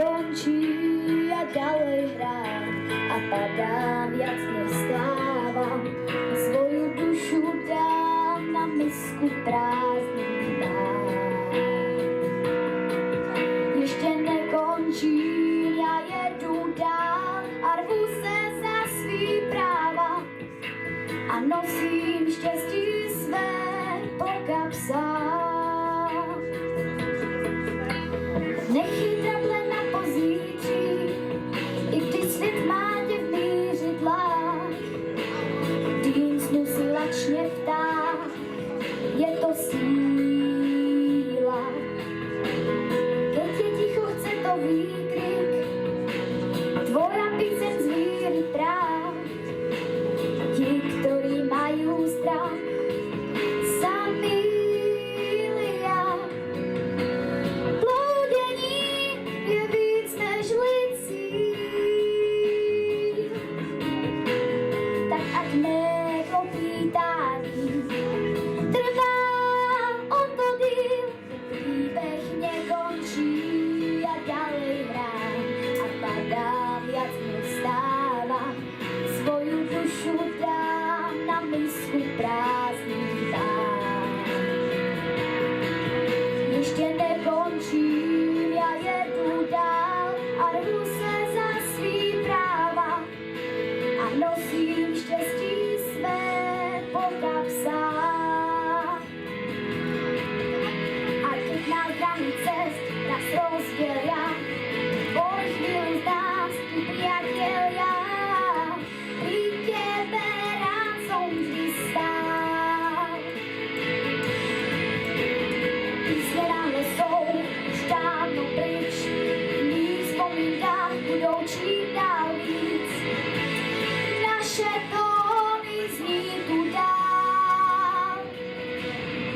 nekončí, ja ďalej hrám a padám, viac nevstávam. Svoju dušu dám na misku prázdnych dám. Ještě nekončím, já jedu dál a rvu se za svý práva a nosím štěstí své po kapsách. Nechytadle na pozítří, i když svět má tě v mířidlách, dým snu si lačně vtáh, je to síla. Keď je ticho, chce to výkrik, tvoja píseň zvíry práv. Ti, ktorí majú strach, sa mýlia. Blúdení je víc než licí, tak ať neklopítání trvá o to díl. Príbeh nekončí, ja ďalej hrám a padám, viac nevstávam. Svoju dušu dám na misku prázdnych dám. Ještě nekončím, ja jedu dál a rvu se za svý práva a nosím štěstí své po kapsách. A keď na zdraví cest nás rozdělia, boj chvíli z nás i priatelia, pri tebe rád som vždy stál. Písne náhle jsou už dávno pryč, v mých vzpomínkách budou čím dál víc. Naše tóny zní tu dál.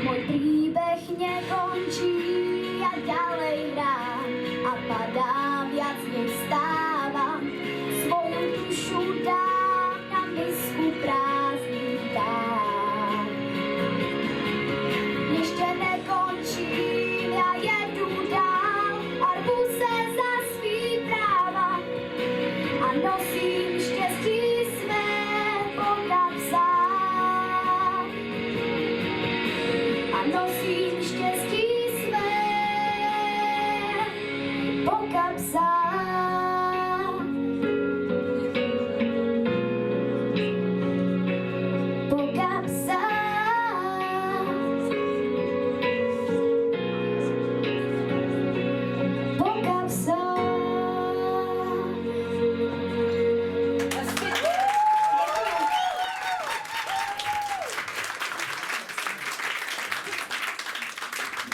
Môj príbeh nekončí, ja ďalej hrám a padám, viac nevstávam. Svoju dušu dám na misku prázdnych dám. Ještě nekončím, ja jedu dál a rvu se za svý práva a nosím štěstí své po kapsách. A nosím štěstí své po kapsách.